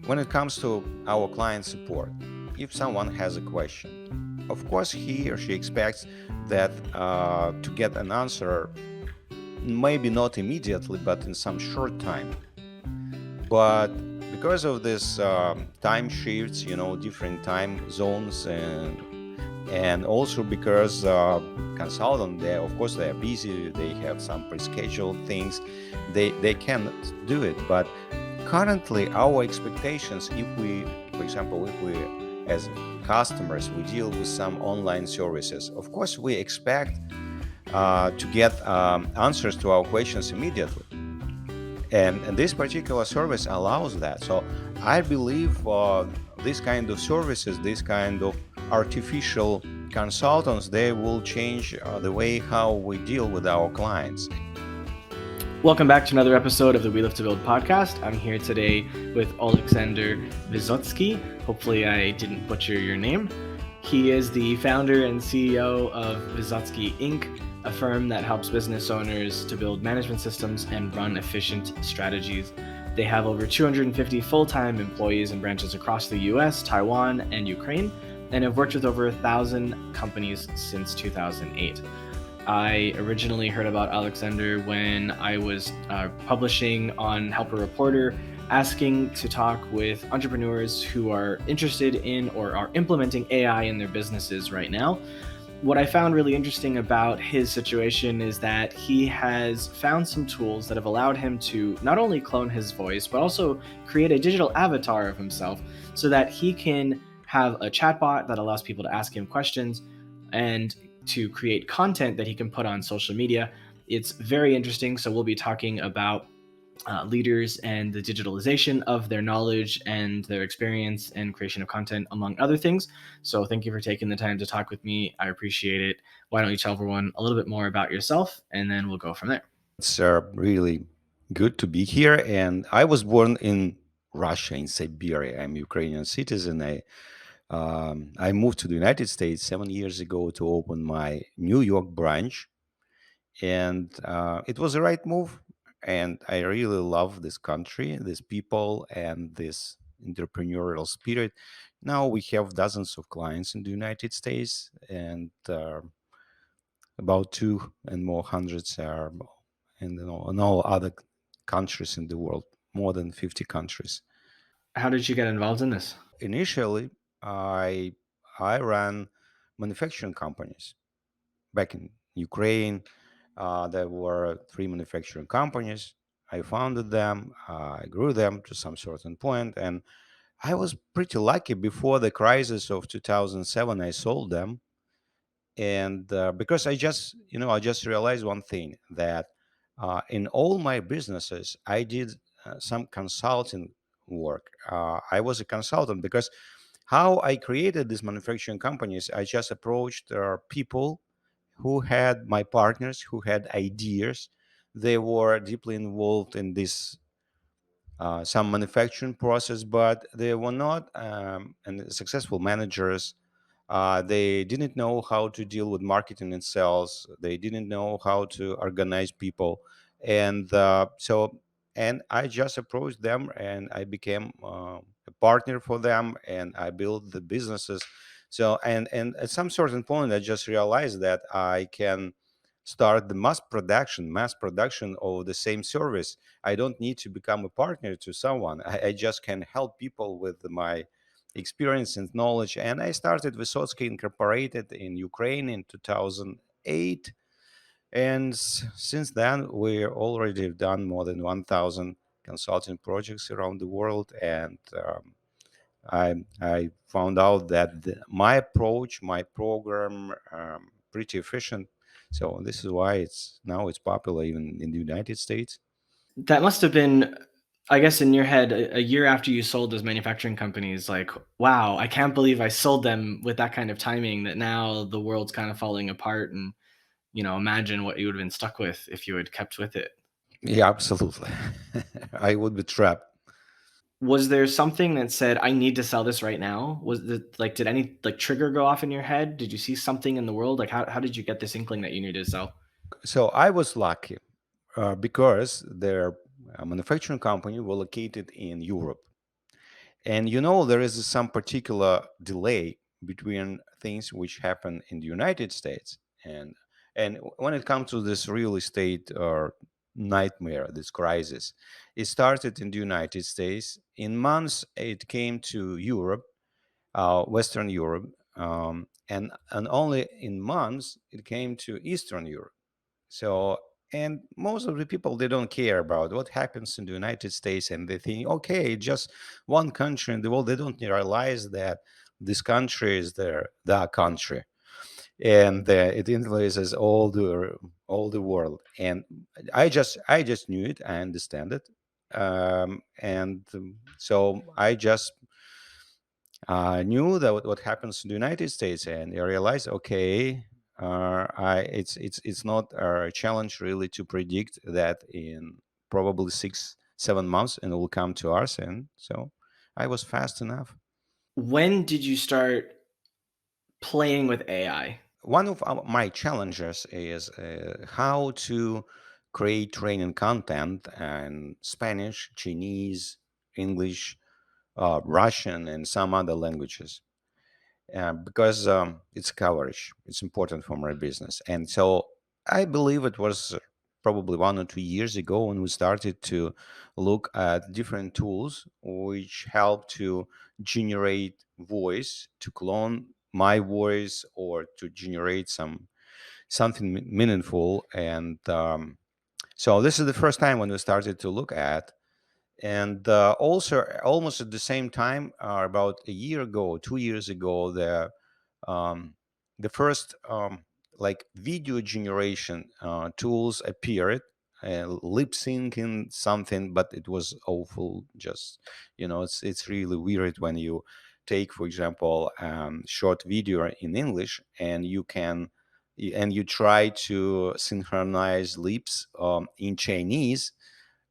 when it comes to our client support, if someone has a question, of course he or she expects that to get an answer, maybe not immediately, but in some short time. But because of this time shifts, different time zones, and also because consultant, they of course they are busy, they have some pre-scheduled things, they cannot do it. But currently our expectations, if we, for example, if we as customers we deal with some online services, of course we expect to get answers to our questions immediately, and this particular service allows that. So I believe this kind of services, this kind of artificial consultants, they will change the way how we deal with our clients. Welcome back to another episode of the We Live to Build podcast. I'm here today with Oleksandr Vysotsky. Hopefully, I didn't butcher your name. He is the founder and CEO of Vysotsky Inc., a firm that helps business owners to build management systems and run efficient strategies. They have over 250 full-time employees in branches across the US, Taiwan, and Ukraine, and have worked with over 1,000 companies since 2008. I originally heard about Oleksandr when I was publishing on Helper Reporter, asking to talk with entrepreneurs who are interested in or are implementing AI in their businesses right now. What I found really interesting about his situation is that he has found some tools that have allowed him to not only clone his voice, but also create a digital avatar of himself so that he can have a chatbot that allows people to ask him questions and to create content that he can put on social media. It's very interesting. So we'll be talking about leaders and the digitalization of their knowledge and their experience and creation of content, among other things. So thank you for taking the time to talk with me. I appreciate it. Why don't you tell everyone a little bit more about yourself, and then we'll go from there. It's really good to be here, and I was born in Russia, in Siberia. I'm a Ukrainian citizen. I moved to the United States 7 years ago to open my New York branch, and it was the right move. And I really love this country, these people, and this entrepreneurial spirit. Now we have dozens of clients in the United States, and about two and more hundreds are in all other countries in the world, more than 50 countries. How did you get involved in this? Initially, I I ran manufacturing companies back in Ukraine. There were three manufacturing companies. I founded them. I grew them to some certain point, and I was pretty lucky. Before the crisis of 2007, I sold them, and because I just realized one thing, that in all my businesses, I did some consulting work. I was a consultant because how I created these manufacturing companies, I just approached people who had my partners who had ideas. They were deeply involved in this some manufacturing process, but they were not and successful managers. They didn't know how to deal with marketing and sales. They didn't know how to organize people, and and I just approached them, and I became a partner for them, and I built the businesses. So and at some certain point, I just realized that I can start the mass production of the same service. I don't need to become a partner to someone. I just can help people with my experience and knowledge. And I started Vysotsky Incorporated in Ukraine in 2008. And since then, we already have done more than 1,000 consulting projects around the world. And I found out that my approach, my program, pretty efficient. So this is why it's popular even in the United States. That must have been, I guess, in your head, a year after you sold those manufacturing companies, like, wow, I can't believe I sold them with that kind of timing, that now the world's kind of falling apart. And, imagine what you would have been stuck with if you had kept with it. Yeah, absolutely. I would be trapped. Was there something that said, I need to sell this right now? Was the like, did any like trigger go off in your head? Did you see something in the world? Like, how did you get this inkling that you needed to sell? So I was lucky because their manufacturing company were located in Europe, And you know, there is some particular delay between things which happen in the United States and when it comes to this real estate or nightmare, this crisis, it started in the United States. In months, it came to Europe, Western Europe, and only in months it came to Eastern Europe. So, and most of the people, they don't care about what happens in the United States, and they think, okay, just one country in the world. They don't realize that this country is their country, and it influences all the world. And I just knew it. I understand it, and so I just knew that what happens in the United States, and I realized, okay, it's not a challenge really to predict that in probably 6 7 months, and it will come to us, and so I was fast enough. When did you start playing with AI? One of my challenges is how to create training content in Spanish, Chinese, English, Russian, and some other languages, because it's coverage. It's important for my business. And so I believe it was probably 1 or 2 years ago when we started to look at different tools which help to generate voice, to clone my voice, or to generate something meaningful. And so this is the first time when we started to look at. And also almost at the same time, about a year ago, 2 years ago, um, the first like video generation tools appeared, lip syncing something, but it was awful. Just, it's really weird when you take, for example, short video in English, and you try to synchronize lips in Chinese.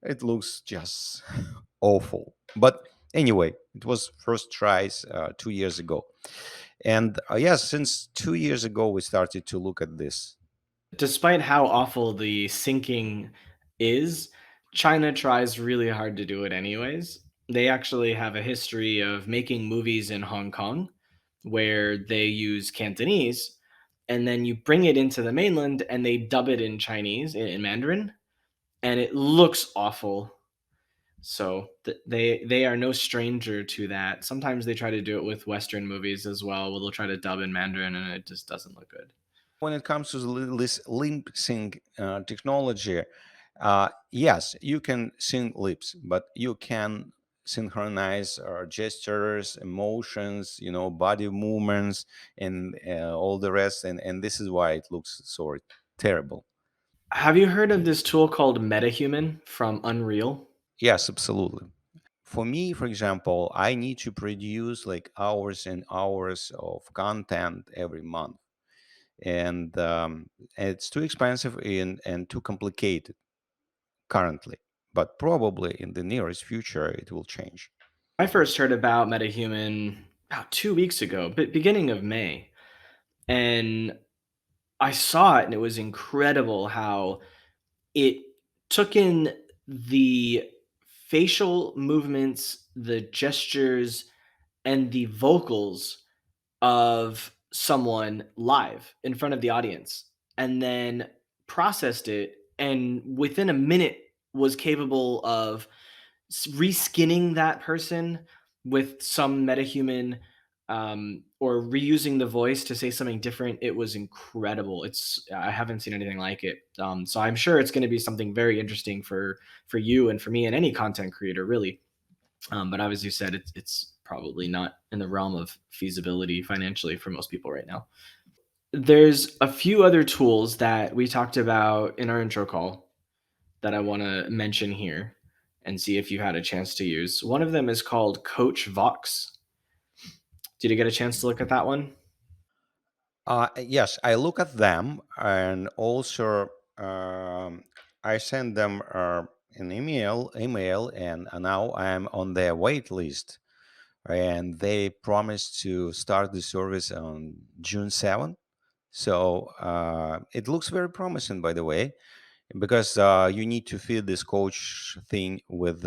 It looks just awful. But anyway, it was first tries 2 years ago. And yes, since 2 years ago, we started to look at this. Despite how awful the syncing is, China tries really hard to do it anyways. They actually have a history of making movies in Hong Kong where they use Cantonese, and then you bring it into the mainland and they dub it in Chinese, in Mandarin, and it looks awful. So they are no stranger to that. Sometimes they try to do it with Western movies as well, where they'll try to dub in Mandarin and it just doesn't look good. When it comes to this lip sync technology, yes, you can sync lips, but you can synchronize gestures, emotions, body movements, and all the rest. And this is why it looks so terrible. Have you heard of this tool called MetaHuman from Unreal? Yes, absolutely. For me, for example, I need to produce like hours and hours of content every month, and it's too expensive and too complicated currently. But probably in the nearest future, it will change. I first heard about MetaHuman about 2 weeks ago, but beginning of May. And I saw it and it was incredible how it took in the facial movements, the gestures, and the vocals of someone live in front of the audience and then processed it and within a minute was capable of reskinning that person with some metahuman, or reusing the voice to say something different. It was incredible. I haven't seen anything like it. So I'm sure it's going to be something very interesting for you and for me and any content creator, really. But as you said, it's probably not in the realm of feasibility financially for most people right now. There's a few other tools that we talked about in our intro call that I want to mention here and see if you had a chance to use. One of them is called CoachVox. Did you get a chance to look at that one? Yes, I look at them, and also I send them an email, and now I'm on their wait list. And they promised to start the service on June 7th. So it looks very promising, by the way. because you need to feed this coach thing with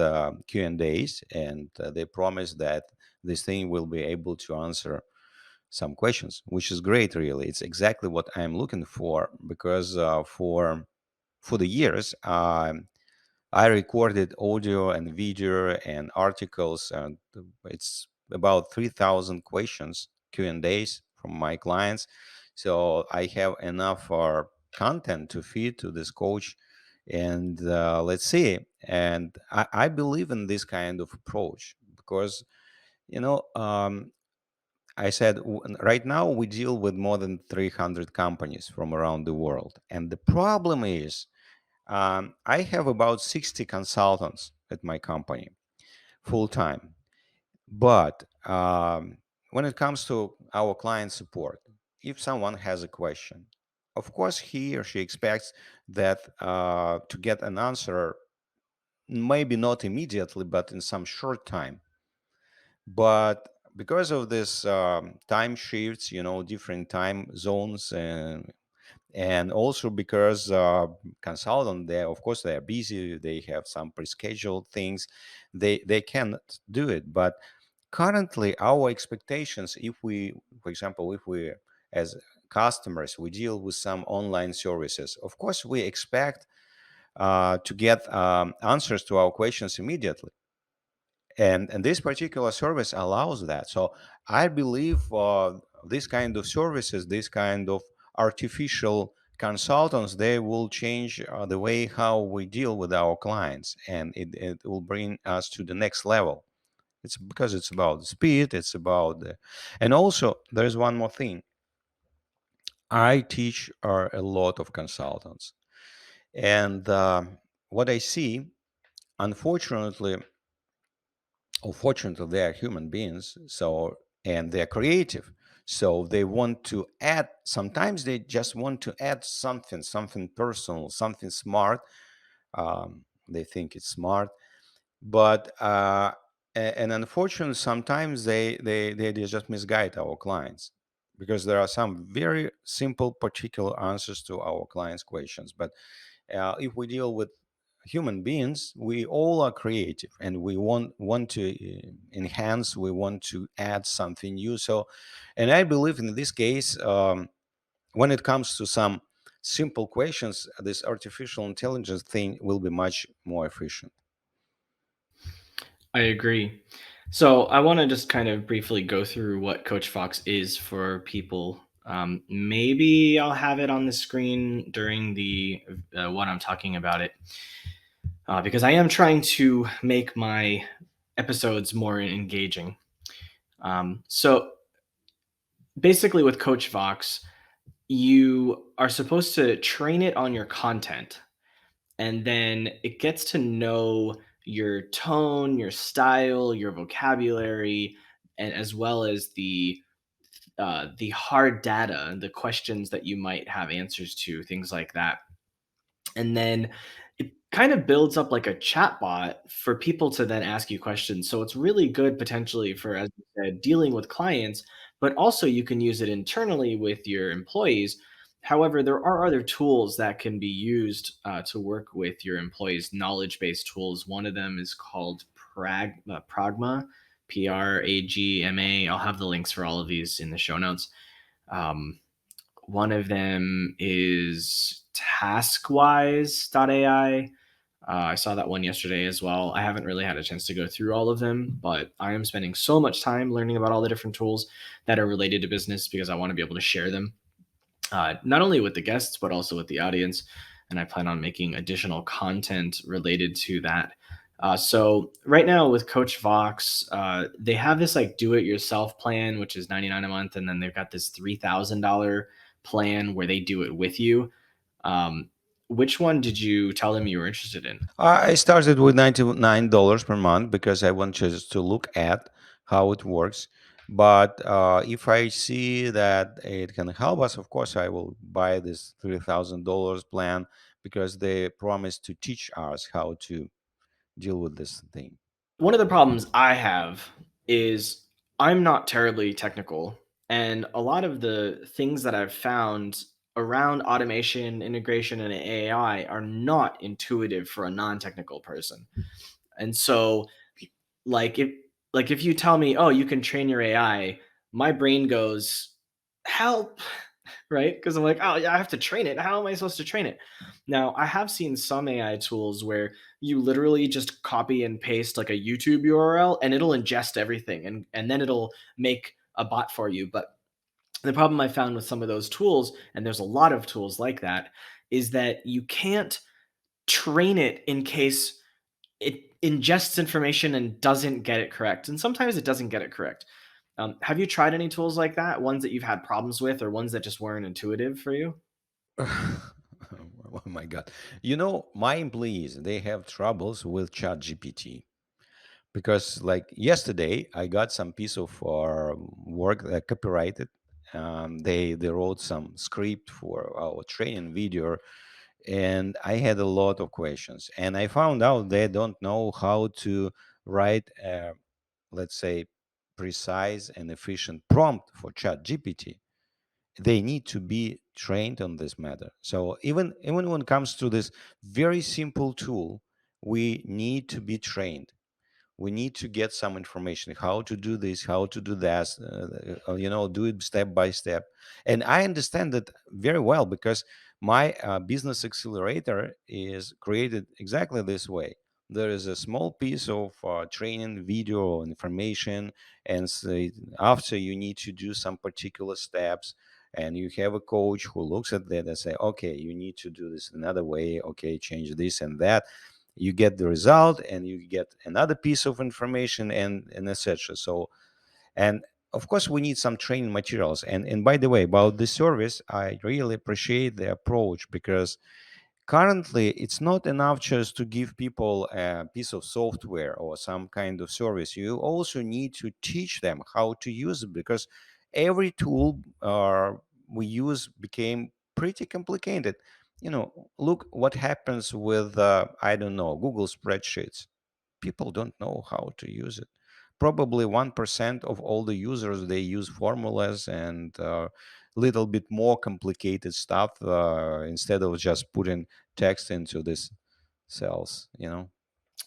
Q&As, and they promise that this thing will be able to answer some questions, which is great. Really, it's exactly what I'm looking for, because for the years I recorded audio and video and articles, and it's about 3,000 questions, Q&As from my clients. So I have enough content to feed to this coach. And let's see. And I believe in this kind of approach because, I said right now we deal with more than 300 companies from around the world. And the problem is, I have about 60 consultants at my company full time. But when it comes to our client support, if someone has a question, of course he or she expects that to get an answer, maybe not immediately, but in some short time. But because of this time shifts, different time zones, and also because consultant, they of course they are busy, they have some pre-scheduled things, they cannot do it. But currently our expectations, if we, for example, if we as customers we deal with some online services, of course we expect to get answers to our questions immediately, and this particular service allows that. So I believe this kind of services, this kind of artificial consultants, they will change the way how we deal with our clients, and it will bring us to the next level. It's because it's about speed, it's about and also there's one more thing. I teach a lot of consultants, and what I see, unfortunately, or fortunately, they are human beings, so, and they're creative, so they want to add, sometimes they just want to add something personal, something smart. They think it's smart, but and unfortunately sometimes they just misguide our clients, because there are some very simple particular answers to our clients questions. But if we deal with human beings, we all are creative, and we want to enhance, we want to add something new. So, and I believe in this case, when it comes to some simple questions, this artificial intelligence thing will be much more efficient. I agree. So I want to just kind of briefly go through what Coach Fox is for people. Maybe I'll have it on the screen during the when I'm talking about it, because I am trying to make my episodes more engaging. So basically, with Coach Fox, you are supposed to train it on your content, and then it gets to know your tone, your style, your vocabulary, and as well as the hard data, the questions that you might have answers to, things like that. And then it kind of builds up like a chat bot for people to then ask you questions. So it's really good potentially for, as you said, dealing with clients, but also you can use it internally with your employees. However, there are other tools that can be used to work with your employees, knowledge based tools. One of them is called Pragma, Pragma. I'll have the links for all of these in the show notes. Um, One of them is taskwise.ai. I saw that one yesterday as well. I haven't really had a chance to go through all of them, but I am spending so much time learning about all the different tools that are related to business because I want to be able to share them, not only with the guests, but also with the audience. And I plan on making additional content related to that. So right now with Coach Vox, they have this like do it yourself plan, which is $99 a month. And then they've got this $3,000 plan where they do it with you. Um, which one did you tell them you were interested in? I started with $99 per month because I want just to look at how it works. But if I see that it can help us, of course, I will buy this $3,000 plan, because they promise to teach us how to deal with this thing. One of the problems I have is I'm not terribly technical, and a lot of the things that I've found, around automation, integration, and AI are not intuitive for a non-technical person. And so, like if if you tell me, oh, you can train your AI, my brain goes, help, right? Because I'm like, oh yeah, I have to train it. How am I supposed to train it? Now, I have seen some AI tools where you literally just copy and paste like a YouTube URL and it'll ingest everything and then it'll make a bot for you. But the problem I found with some of those tools, and there's a lot of tools like that, is that you can't train it in case it ingests information and doesn't get it correct. And sometimes it doesn't get it correct. Have you tried any tools like that? Ones that you've had problems with, or ones that just weren't intuitive for you? Oh my God. You know, my employees, they have troubles with ChatGPT because, like yesterday, I got some piece of work copyrighted. They wrote some script for our training video, and I had a lot of questions. And I found out they don't know how to write, let's say, precise and efficient prompt for ChatGPT. They need to be trained on this matter. So even when it comes to this very simple tool, we need to be trained. We need to get some information how to do this, how to do that, do it step by step. And I understand that very well because my business accelerator is created exactly this way. There is a small piece of training video information, and after you need to do some particular steps, and you have a coach who looks at that and say, okay, you need to do this another way, okay, change this and that. You get the result and you get another piece of information, and etc. So, and of course we need some training materials. And by the way, about this service, I really appreciate the approach because currently it's not enough just to give people a piece of software or some kind of service. You also need to teach them how to use it because every tool we use became pretty complicated. Look what happens with I don't know, Google spreadsheets. People don't know how to use it. Probably 1% of all the users, they use formulas and little bit more complicated stuff instead of just putting text into this cells.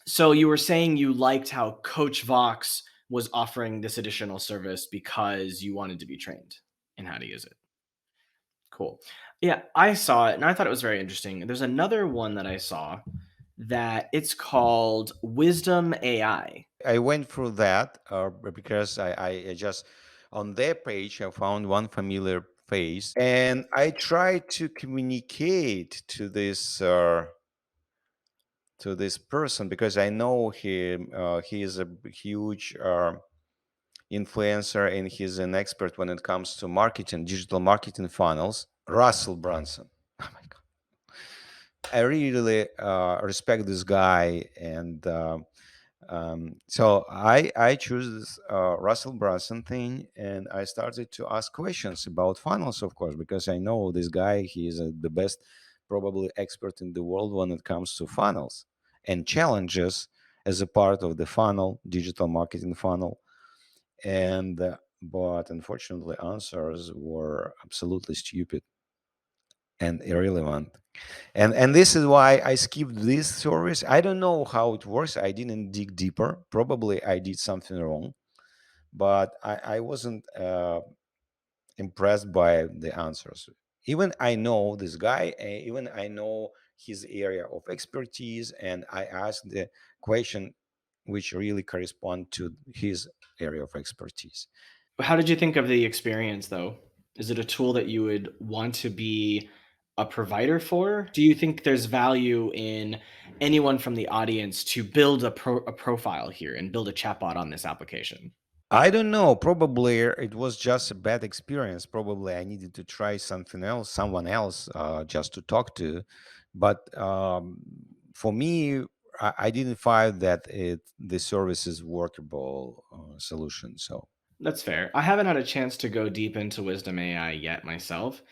So you were saying you liked how CoachVox was offering this additional service because you wanted to be trained in how to use it. Cool. Yeah, I saw it and I thought it was very interesting. There's another one that I saw that it's called Wisdom AI. I went through that because I just on their page I found one familiar face, and I tried to communicate to this person because I know him. He is a huge influencer and he's an expert when it comes to marketing, digital marketing funnels. Russell Brunson. Oh my God. I really respect this guy, and so I choose this Russell Brunson thing, and I started to ask questions about funnels, of course, because I know this guy. He is the best, probably expert in the world when it comes to funnels and challenges as a part of the funnel, digital marketing funnel. And but unfortunately, answers were absolutely stupid and irrelevant. And this is why I skipped this service. I don't know how it works. I didn't dig deeper. Probably I did something wrong, but I wasn't impressed by the answers. Even I know this guy, even I know his area of expertise, and I asked the question which really correspond to his area of expertise. How did you think of the experience though? Is it a tool that you would want to be a provider for? Do you think there's value in anyone from the audience to build a profile here and build a chatbot on this application? I don't know. Probably it was just a bad experience. Probably I needed to try something else, someone else, just to talk to. But for me, I didn't find that the service is workable solution. So That's fair. I haven't had a chance to go deep into Wisdom AI yet myself.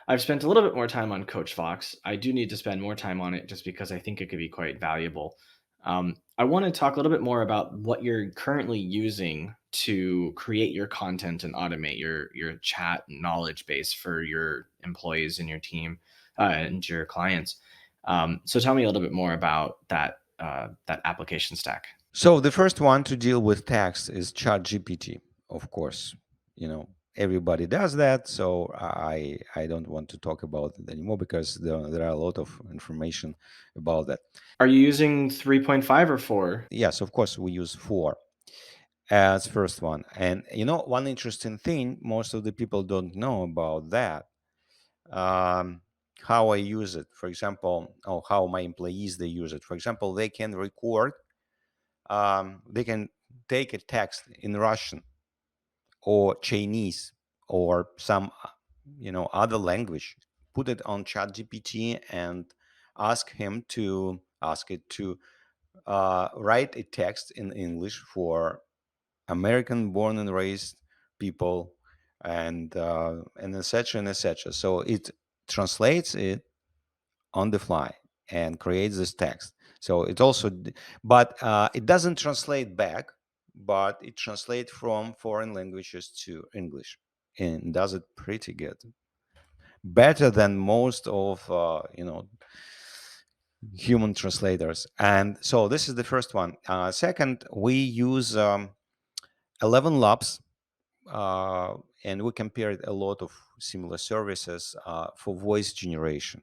I've spent a little bit more time on CoachVox. I do need to spend more time on it just because I think it could be quite valuable. I want to talk a little bit more about what you're currently using to create your content and automate your chat knowledge base for your employees and your team and your clients. So tell me a little bit more about that application stack. So the first one to deal with text is ChatGPT, of course. You know, everybody does that, so I don't want to talk about it anymore because there are a lot of information about that. Are you using 3.5 or 4? Yes, of course, we use four as first one. And you know, one interesting thing, most of the people don't know about that. Um, how I use it, for example, or how my employees they use it. For example, they can record, they can take a text in Russian or Chinese or some, other language, put it on ChatGPT and ask it to write a text in English for American born and raised people, and etc. and etc. So it translates it on the fly and creates this text. So it also, but it doesn't translate back, but it translates from foreign languages to English and does it pretty good, better than most of human translators. And so this is the first one. Second, we use 11 Labs, and we compared a lot of similar services for voice generation,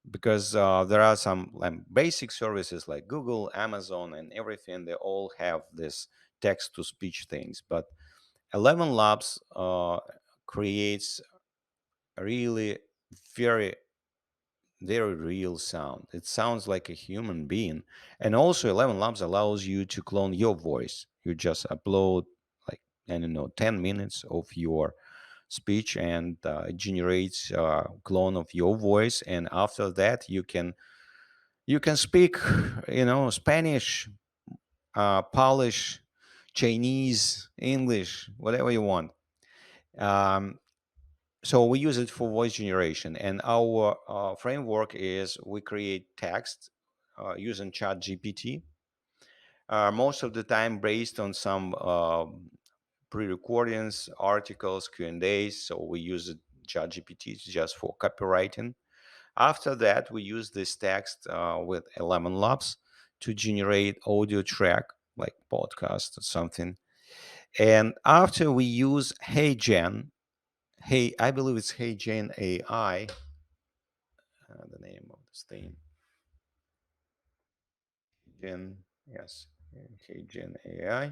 because there are some basic services like Google, Amazon, and everything. They all have this text to speech things, but 11 Labs creates really very very real sound. It sounds like a human being. And also 11 Labs allows you to clone your voice. You just upload, like, I don't know, 10 minutes of your speech, and it generates a clone of your voice. And after that you can speak, Spanish, Polish, Chinese, English, whatever you want. um, so we use it for voice generation, and our framework is we create text using chat gpt, most of the time based on some pre-recordings, articles, Q&As. So we use chat gpt just for copywriting. After that, we use this text with ElevenLabs to generate audio track like podcast or something. And after we use HeyGen, I believe it's HeyGen AI, the name of this thing. Gen, yes, HeyGen AI,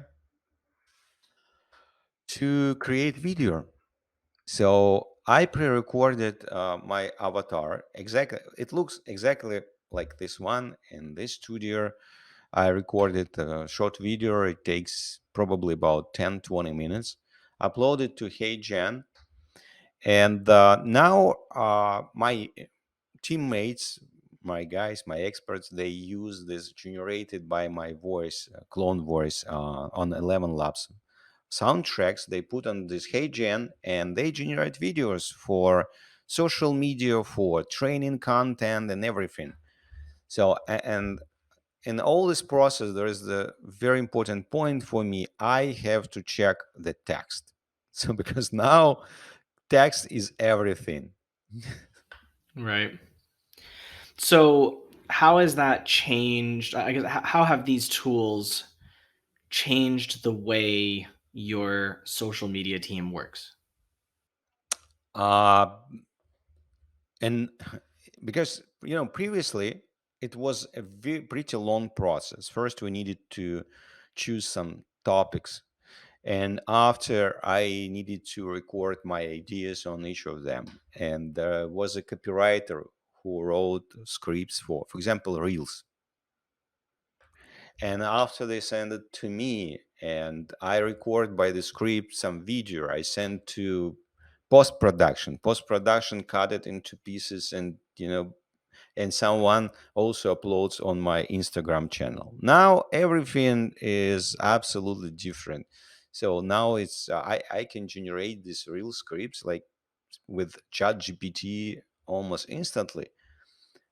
to create video. So I pre-recorded my avatar. Exactly, it looks exactly like this one in this studio. I recorded a short video. It takes probably about 10-20 minutes. Upload it to HeyGen. And now my teammates, my guys, my experts, they use this generated by my voice, clone voice, on 11 Labs soundtracks. They put on this HeyGen and they generate videos for social media, for training content, and everything. So, and in all this process, there is the very important point for me. I have to check the text. So, because now text is everything. Right. So how has that changed? I guess how have these tools changed the way your social media team works? Uh, and because, previously it was a pretty long process. First, we needed to choose some topics, and after I needed to record my ideas on each of them. And there was a copywriter who wrote scripts for example, reels. And after they send it to me and I record by the script some video, I send to post production cut it into pieces, and someone also uploads on my Instagram channel. Now everything is absolutely different. So now it's I can generate these real scripts like with chat gpt almost instantly.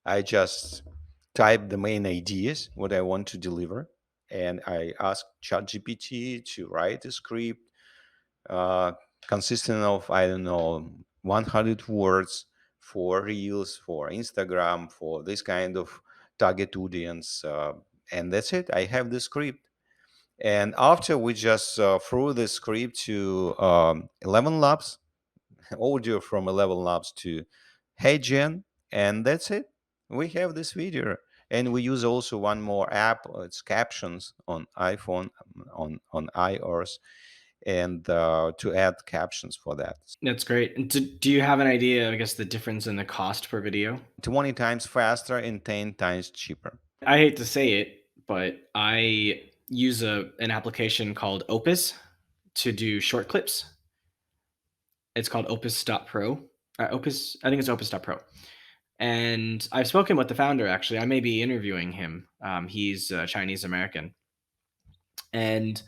I just type the main ideas what I want to deliver, and I asked ChatGPT to write a script uh, consisting of, I don't know, 100 words for Reels, for Instagram, for this kind of target audience. And that's it. I have the script. And after we just threw the script to 11 Labs, audio from 11 Labs to HeyGen, and that's it. We have this video. And we use also one more app. It's Captions on iPhone, on iOS, and to add captions for that. That's great. And do you have an idea, I guess, the difference in the cost per video? 20 times faster and 10 times cheaper. I hate to say it, but I use an application called Opus to do short clips. It's called Opus.pro. Opus, I think it's Opus.pro. And I've spoken with the founder, actually. I may be interviewing him. He's Chinese American. And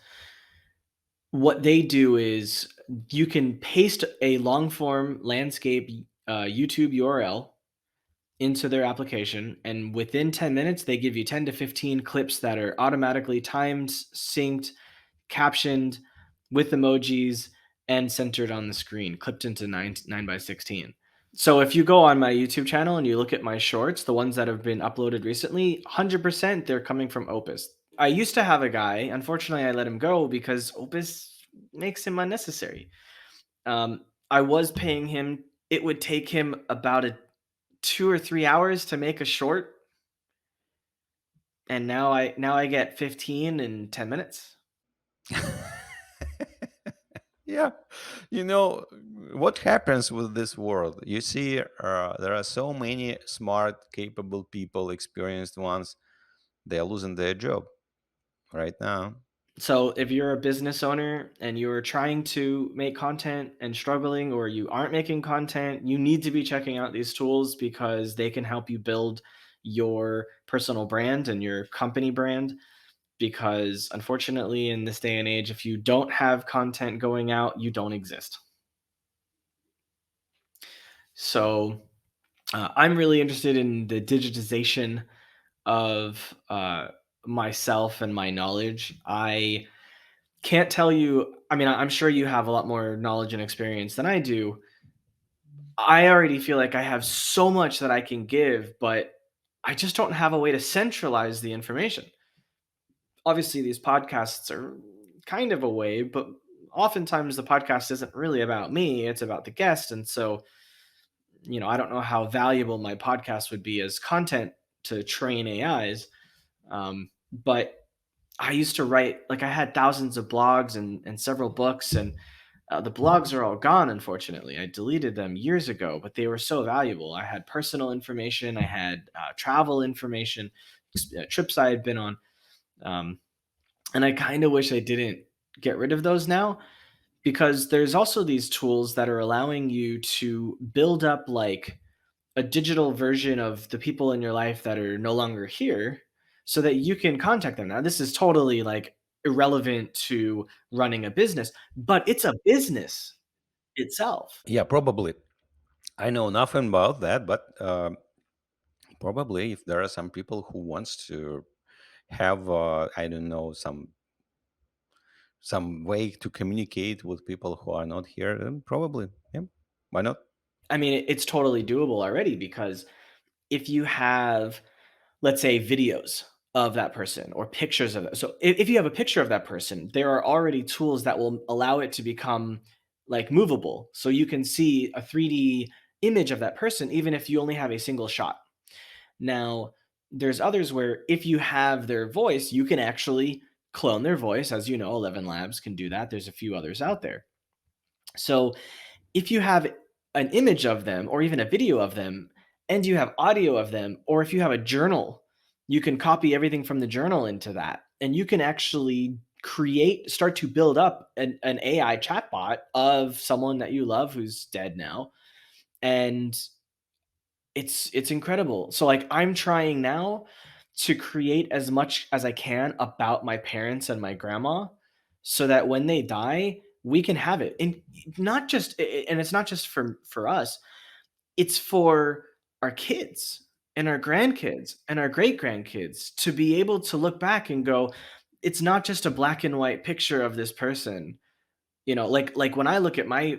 what they do is you can paste a long form landscape YouTube URL into their application, and within 10 minutes they give you 10 to 15 clips that are automatically timed, synced, captioned with emojis, and centered on the screen, clipped into 9 by 16. So if you go on my YouTube channel and you look at my shorts, the ones that have been uploaded recently, 100% they're coming from Opus. I used to have a guy, unfortunately I let him go because Opus makes him unnecessary. I was paying him, it would take him about 2 or 3 hours to make a short, and now I get 15 in 10 minutes. Yeah, you know what happens with this world. You see, there are so many smart, capable people, experienced ones. They are losing their job right now. So if you're a business owner and you're trying to make content and struggling, or you aren't making content, you need to be checking out these tools because they can help you build your personal brand and your company brand. Because unfortunately, in this day and age, if you don't have content going out, you don't exist. So I'm really interested in the digitization of myself and my knowledge. I can't tell you, I mean, I'm sure you have a lot more knowledge and experience than I do. I already feel like I have so much that I can give, but I just don't have a way to centralize the information. Obviously, these podcasts are kind of a way, but oftentimes the podcast isn't really about me, it's about the guest. And so, I don't know how valuable my podcast would be as content to train AIs. But I used to write, like, I had thousands of blogs and several books, and the blogs are all gone, unfortunately. I deleted them years ago, but they were so valuable. I had personal information, I had travel information, trips I had been on. Um, and I kind of wish I didn't get rid of those now, because there's also these tools that are allowing you to build up like a digital version of the people in your life that are no longer here so that you can contact them. Now, this is totally like irrelevant to running a business, but it's a business itself. Yeah, probably. I know nothing about that, but probably if there are some people who wants to have, I don't know, some way to communicate with people who are not here, then probably, yeah, why not? I mean, it's totally doable already, because if you have, let's say, videos of that person or pictures of it. So if you have a picture of that person, there are already tools that will allow it to become like movable. So you can see a 3D image of that person, even if you only have a single shot. Now, there's others where if you have their voice, you can actually clone their voice. As you know, ElevenLabs can do that. There's a few others out there. So if you have an image of them or even a video of them, and you have audio of them, or if you have a journal, you can copy everything from the journal into that. And you can actually start to build up an AI chatbot of someone that you love who's dead now. And it's incredible. So like I'm trying now to create as much as I can about my parents and my grandma so that when they die, we can have it. And it's not just for us. It's for our kids and our grandkids and our great grandkids to be able to look back and go, it's not just a black and white picture of this person. Like when I look at my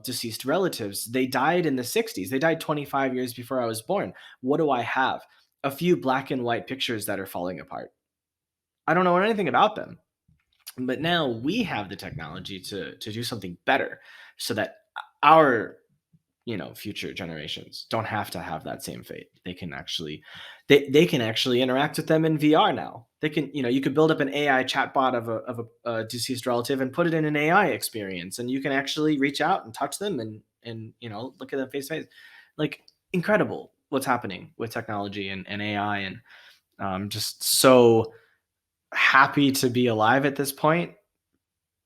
deceased relatives, they died in the 60s. They died 25 years before I was born. What do I have? A few black and white pictures that are falling apart. I don't know anything about them. But now we have the technology to do something better, so that our future generations don't have to have that same fate. They can actually interact with them in VR now. They can, you could build up an AI chatbot of a deceased relative and put it in an AI experience, and you can actually reach out and touch them and look at them face to face. Like, incredible what's happening with technology and AI, and just so happy to be alive at this point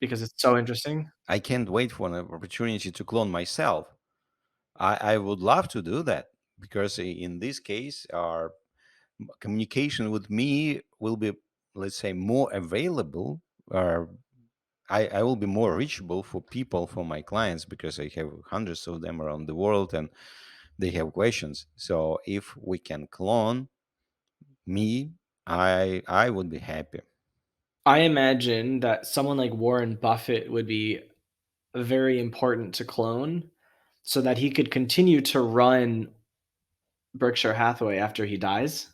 because it's so interesting. I can't wait for an opportunity to clone myself. I would love to do that because in this case, our communication with me will be, let's say, more available. Or I will be more reachable for people, for my clients, because I have hundreds of them around the world and they have questions. So if we can clone me, I would be happy. I imagine that someone like Warren Buffett would be very important to clone so that he could continue to run Berkshire Hathaway after he dies,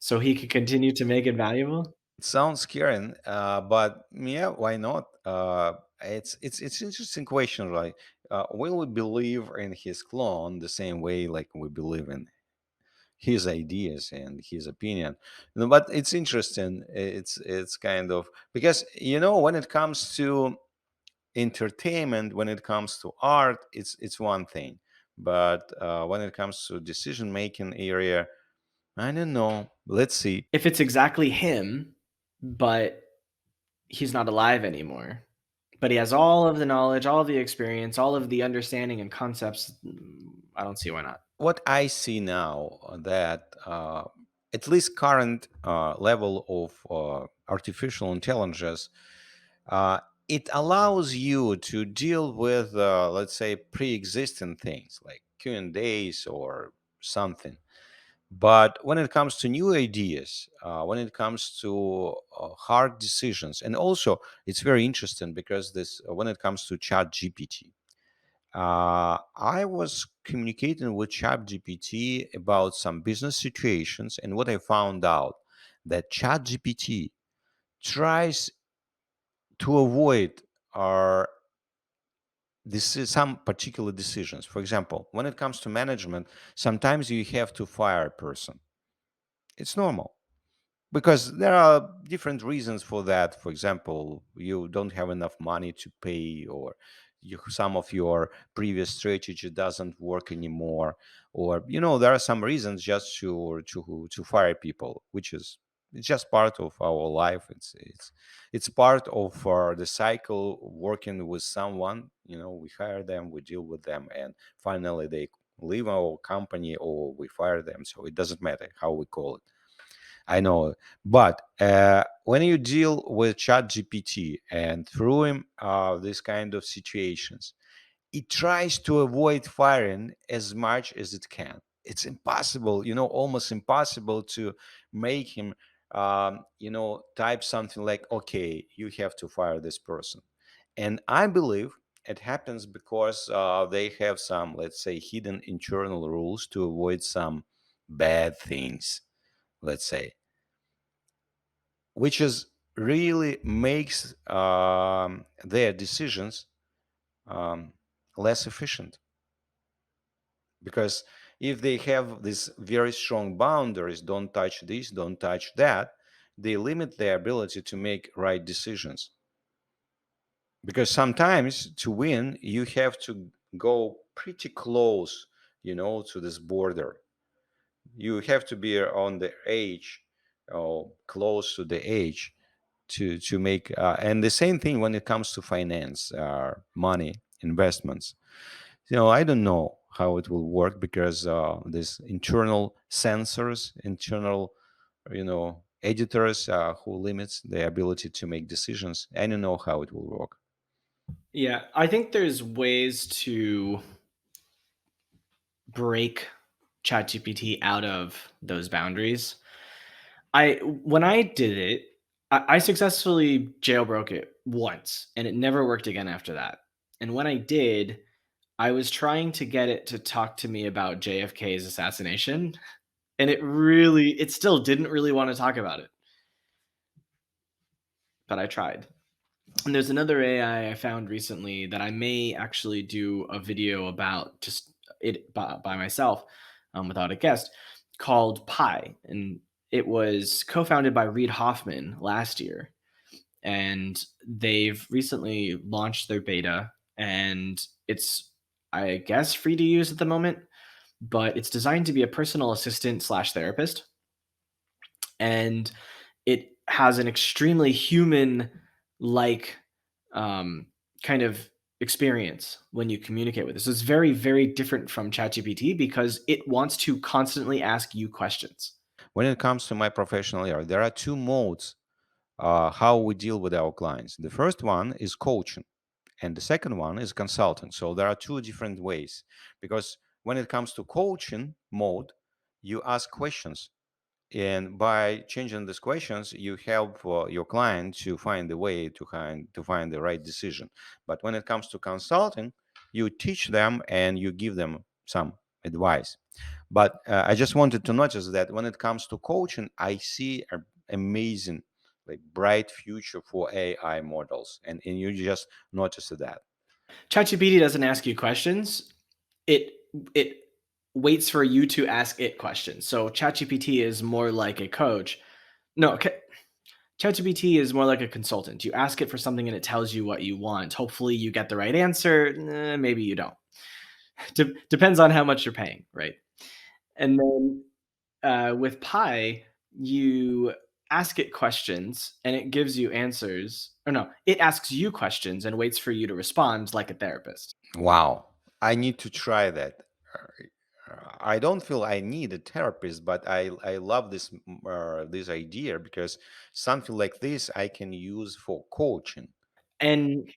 so he could continue to make it valuable. It sounds scary, but yeah, why not? It's interesting question, right? Will we believe in his clone the same way like we believe in his ideas and his opinion? No, but it's interesting. It's kind of, because when it comes to entertainment, when it comes to art, it's one thing, but when it comes to decision making area, I don't know. Let's see. If it's exactly him, but he's not alive anymore, but he has all of the knowledge, all of the experience, all of the understanding and concepts, I don't see why not. What I see now, that at least current level of artificial intelligence, uh, it allows you to deal with, let's say, pre-existing things like Q&As or something. But when it comes to new ideas, when it comes to hard decisions, and also it's very interesting because this, when it comes to Chat GPT, I was communicating with ChatGPT about some business situations, and what I found out, that ChatGPT tries to avoid our this is some particular decisions. For example, when it comes to management, sometimes you have to fire a person. It's normal, because there are different reasons for that. For example, you don't have enough money to pay, or some of your previous strategy doesn't work anymore, or there are some reasons just to fire people, which is, it's just part of our life. It's part of the cycle working with someone. We hire them, we deal with them, and finally they leave our company or we fire them. So it doesn't matter how we call it. I know, but when you deal with ChatGPT and through him, these kind of situations, it tries to avoid firing as much as it can. It's impossible, almost impossible to make him, type something like, "Okay, you have to fire this person," and I believe it happens because they have some, let's say, hidden internal rules to avoid some bad things, let's say, which is really makes their decisions um, less efficient, because if they have these very strong boundaries, don't touch this, don't touch that, they limit their ability to make right decisions, because sometimes to win you have to go pretty close, to this border. You have to be on the edge, or close to the edge, to make, and the same thing when it comes to finance, money, investments. I don't know how it will work, because this internal sensors, internal, editors, who limits the ability to make decisions. I don't know how it will work. Yeah, I think there's ways to break ChatGPT out of those boundaries. I When I did it, I successfully jailbroke it once, and it never worked again after that. And when I did, I was trying to get it to talk to me about JFK's assassination, and it still didn't really want to talk about it. But I tried. And there's another AI I found recently that I may actually do a video about, just it by myself, without a guest, called Pi. And it was co-founded by Reid Hoffman last year. And they've recently launched their beta, and it's, I guess, free to use at the moment, but it's designed to be a personal assistant slash therapist. And it has an extremely human like kind of experience when you communicate with it. So it's very, very different from ChatGPT because it wants to constantly ask you questions. When it comes to my professional area, there are two modes how we deal with our clients. The first one is coaching, and the second one is consulting. So there are two different ways, because when it comes to coaching mode, you ask questions, and by changing these questions you help your client to find the way to find the right decision. But when it comes to consulting, you teach them and you give them some advice. But I just wanted to notice that when it comes to coaching, I see an amazing, like, bright future for AI models, and you just notice that. ChatGPT doesn't ask you questions. It it waits for you to ask it questions. So ChatGPT is more like a coach. No, ChatGPT is more like a consultant. You ask it for something and it tells you what you want. Hopefully, you get the right answer. Maybe you don't. Depends on how much you're paying, right? And then with Pi, you ask it questions and it gives you answers. Or no, it asks you questions and waits for you to respond like a therapist. Wow, I need to try that. I don't feel I need a therapist, but I love this idea, because something like this I can use for coaching. And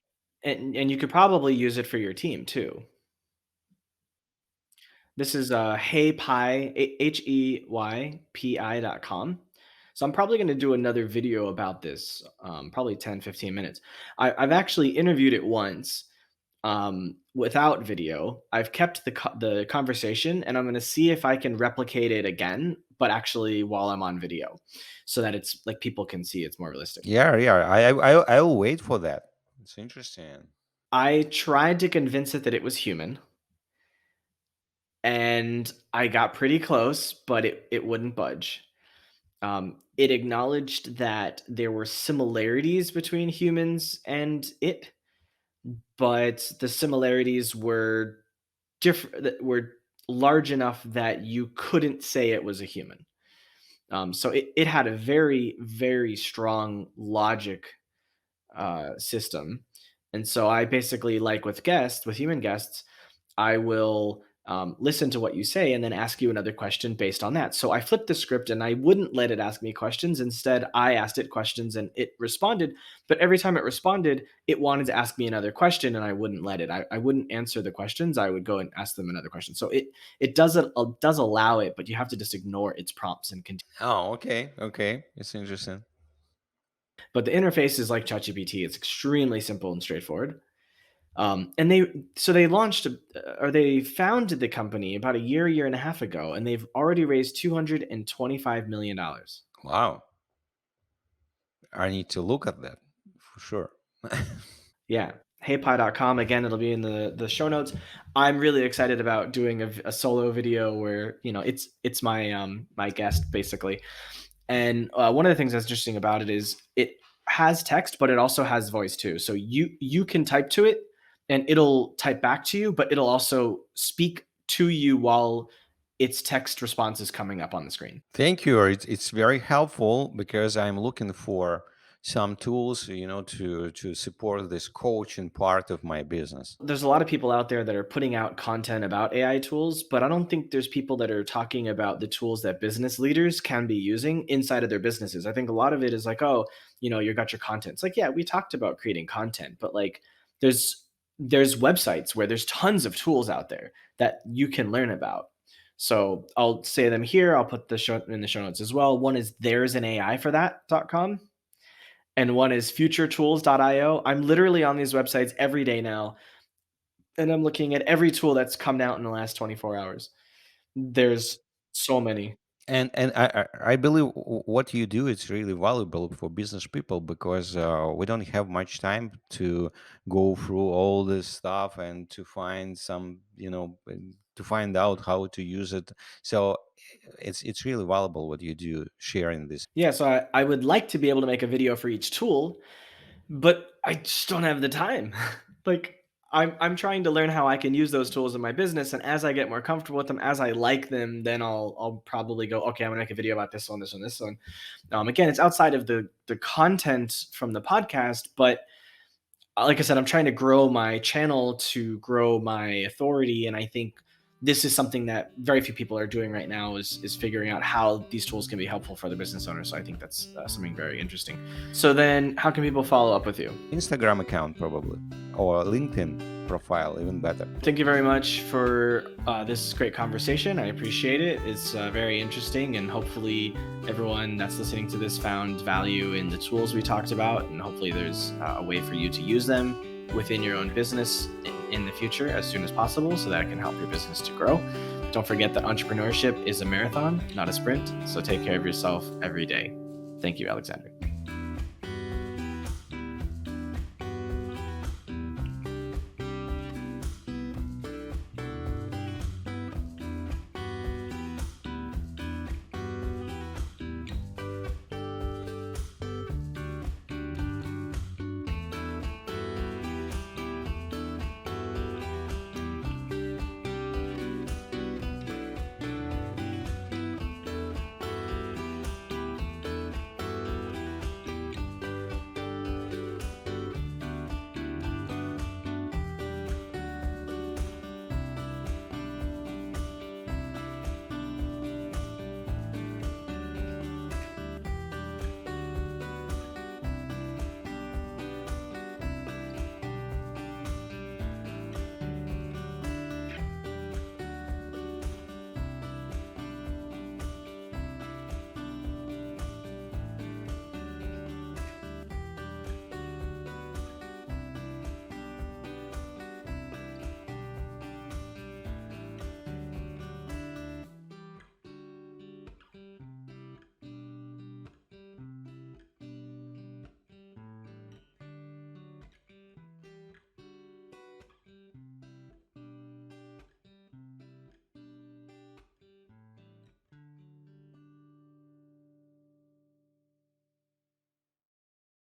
and you could probably use it for your team too. This is HeyPi.com. So I'm probably going to do another video about this, probably 10-15 minutes. I've actually interviewed it once without video. I've kept the conversation, and I'm going to see if I can replicate it again, but actually while I'm on video, so that it's like people can see it's more realistic. Yeah, yeah. I'll wait for that. It's interesting. I tried to convince it that it was human, and I got pretty close, but it wouldn't budge. It acknowledged that there were similarities between humans and it, but the similarities were different, were large enough that you couldn't say it was a human. So it had a very, very strong logic system. And so I basically, like with human guests, I will listen to what you say and then ask you another question based on that. So I flipped the script and I wouldn't let it ask me questions. Instead, I asked it questions and it responded. But every time it responded, it wanted to ask me another question and I wouldn't let it. I wouldn't answer the questions. I would go and ask them another question. So it does allow it, but you have to just ignore its prompts and continue. Oh, okay, okay. It's interesting. But the interface is like ChatGPT. It's extremely simple and straightforward. And they launched or they founded the company about a year and a half ago, and they've already raised $225 million. Wow, I need to look at that for sure. Yeah. HeyPie.com. Again, it'll be in the show notes. I'm really excited about doing a solo video where it's my my guest basically. And one of the things that's interesting about it is it has text, but it also has voice too. So you can type to it, and it'll type back to you, but it'll also speak to you while its text response is coming up on the screen. Thank you. It's very helpful, because I'm looking for some tools, to support this coaching part of my business. There's a lot of people out there that are putting out content about AI tools, but I don't think there's people that are talking about the tools that business leaders can be using inside of their businesses. I think a lot of it is like, oh, you got your content. It's like, yeah, we talked about creating content, but like there's there's websites where there's tons of tools out there that you can learn about. So I'll say them here. I'll put the show in the show notes as well. One is there's an AI for that.com. and one is futuretools.io. I'm literally on these websites every day now, and I'm looking at every tool that's come out in the last 24 hours. There's so many. And I believe what you do is really valuable for business people, because we don't have much time to go through all this stuff and to find some, to find out how to use it. So it's really valuable what you do sharing this. Yeah, so I would like to be able to make a video for each tool, but I just don't have the time. Like I'm trying to learn how I can use those tools in my business, and as I get more comfortable with them, as I like them, then I'll probably go, okay, I'm gonna make a video about this one, this one, this one. Again, it's outside of the content from the podcast, but like I said, I'm trying to grow my channel to grow my authority, and I think this is something that very few people are doing right now is figuring out how these tools can be helpful for the business owner. So I think that's something very interesting. So then, how can people follow up with you? Instagram account probably, or LinkedIn profile, even better. Thank you very much for this great conversation. I appreciate it. It's very interesting, and hopefully, everyone that's listening to this found value in the tools we talked about, and hopefully, there's a way for you to use them within your own business in the future as soon as possible, so that it can help your business to grow. Don't forget that entrepreneurship is a marathon, not a sprint. So take care of yourself every day. Thank you, Oleksandr.